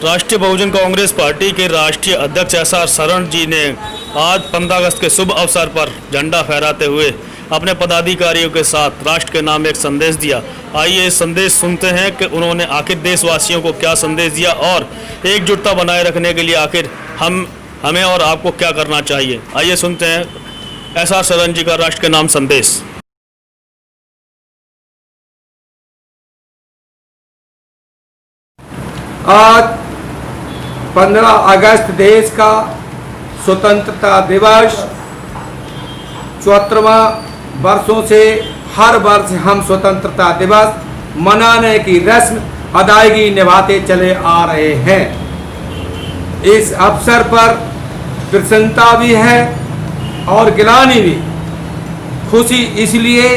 राष्ट्रीय बहुजन कांग्रेस पार्टी के राष्ट्रीय अध्यक्ष एस.आर. शरण जी ने आज 15 अगस्त के शुभ अवसर पर झंडा फहराते हुए अपने पदाधिकारियों के साथ राष्ट्र के नाम एक संदेश दिया। आइए इस संदेश सुनते हैं कि उन्होंने आखिर देशवासियों को क्या संदेश दिया और एकजुटता बनाए रखने के लिए आखिर हमें और आपको क्या करना चाहिए। आइए सुनते हैं एस.आर. शरण जी का राष्ट्र के नाम संदेश। आज 15 अगस्त देश का स्वतंत्रता दिवस 74वां वर्षों से हर वर्ष हम स्वतंत्रता दिवस मनाने की रस्म अदायगी निभाते चले आ रहे हैं। इस अवसर पर प्रसन्नता भी है और गिलानी भी। खुशी इसलिए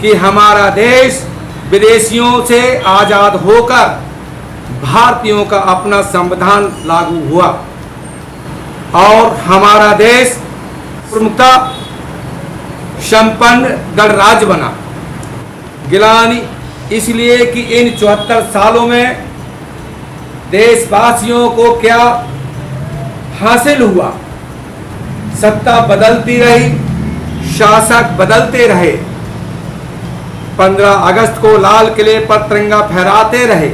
कि हमारा देश विदेशियों से आज़ाद होकर भारतीयों का अपना संविधान लागू हुआ और हमारा देश प्रमुखता संपन्न गणराज्य बना। गिलानी इसलिए कि इन 74 सालों में देशवासियों को क्या हासिल हुआ। सत्ता बदलती रही, शासक बदलते रहे, 15 अगस्त को लाल किले पर तिरंगा फहराते रहे।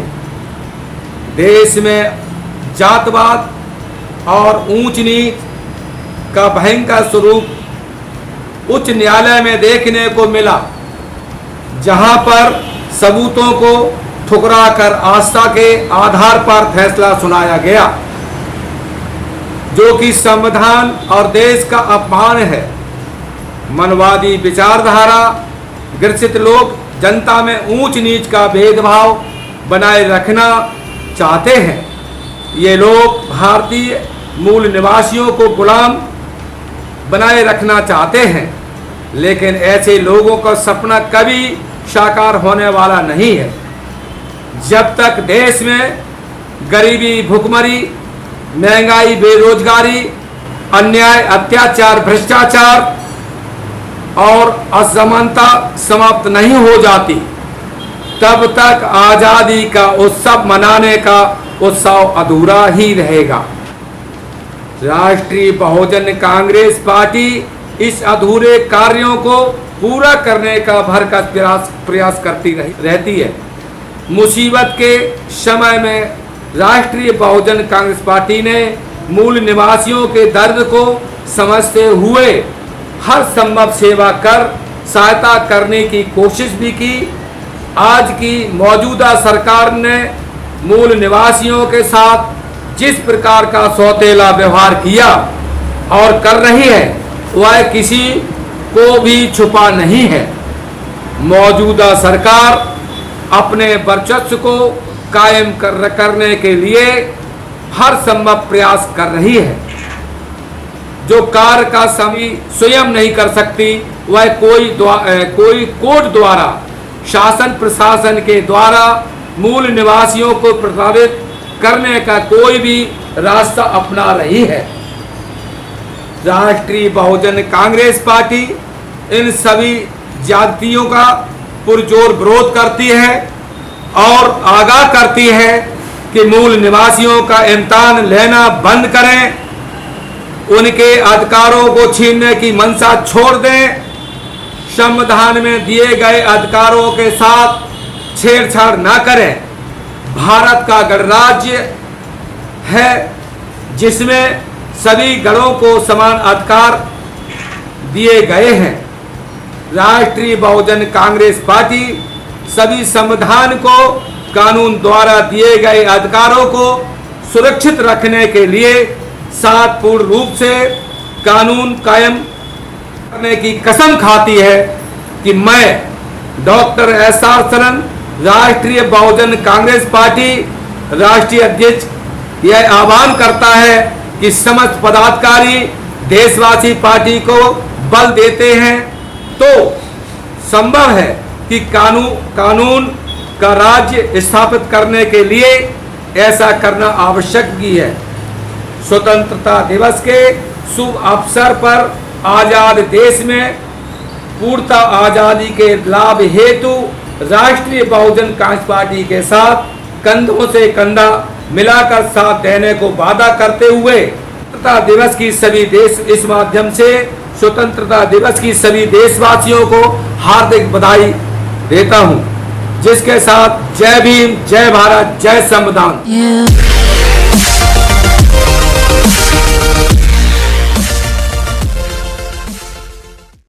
देश में जातवाद और ऊंच नीच का भयंकर स्वरूप उच्च न्यायालय में देखने को मिला, जहां पर सबूतों को ठुकराकर आस्था के आधार पर फैसला सुनाया गया, जो कि संविधान और देश का अपमान है। मनवादी विचारधारा ग्रसित लोग जनता में ऊंच नीच का भेदभाव बनाए रखना चाहते हैं। ये लोग भारतीय मूल निवासियों को गुलाम बनाए रखना चाहते हैं, लेकिन ऐसे लोगों का सपना कभी साकार होने वाला नहीं है। जब तक देश में गरीबी, भुखमरी, महंगाई, बेरोजगारी, अन्याय, अत्याचार, भ्रष्टाचार और असमानता समाप्त नहीं हो जाती, तब तक आज़ादी का उत्सव मनाने का उत्सव अधूरा ही रहेगा। राष्ट्रीय बहुजन कांग्रेस पार्टी इस अधूरे कार्यों को पूरा करने का भरसक प्रयास करती रहती है। मुसीबत के समय में राष्ट्रीय बहुजन कांग्रेस पार्टी ने मूल निवासियों के दर्द को समझते हुए हर संभव सेवा कर सहायता करने की कोशिश भी की। आज की मौजूदा सरकार ने मूल निवासियों के साथ जिस प्रकार का सौतेला व्यवहार किया और कर रही है, वह किसी को भी छुपा नहीं है। मौजूदा सरकार अपने वर्चस्व को कायम करने के लिए हर संभव प्रयास कर रही है। जो कार्य का स्वयं नहीं कर सकती, वह कोई कोर्ट द्वारा, शासन प्रशासन के द्वारा मूल निवासियों को प्रभावित करने का कोई भी रास्ता अपना रही है। राष्ट्रीय बहुजन कांग्रेस पार्टी इन सभी ज्यादतियों का पुरजोर विरोध करती है और आगाह करती है कि मूल निवासियों का इम्तिहान लेना बंद करें, उनके अधिकारों को छीनने की मंशा छोड़ दें, संविधान में दिए गए अधिकारों के साथ छेड़छाड़ न करें। भारत का गणराज्य है जिसमें सभी गणों को समान अधिकार दिए गए हैं। राष्ट्रीय बहुजन कांग्रेस पार्टी सभी संविधान को, कानून द्वारा दिए गए अधिकारों को सुरक्षित रखने के लिए पूर्ण रूप से कानून कायम करने की कसम खाती है कि मैं डॉक्टर एस.आर. शरण, राष्ट्रीय बहुजन कांग्रेस पार्टी राष्ट्रीय अध्यक्ष, यह आह्वान करता है कि समस्त पदाधिकारी देशवासी पार्टी को बल देते हैं तो संभव है कि कानून का राज्य स्थापित करने के लिए ऐसा करना आवश्यक भी है। स्वतंत्रता दिवस के शुभ अवसर पर आजाद देश में पूर्णतः आजादी के लाभ हेतु राष्ट्रीय बहुजन कांग्रेस पार्टी के साथ कंधों से कंधा मिलाकर साथ देने को वादा करते हुए स्वतंत्रता दिवस की सभी इस माध्यम से स्वतंत्रता दिवस की सभी देशवासियों को हार्दिक बधाई देता हूं, जिसके साथ जय भीम, जय भारत, जय संविधान।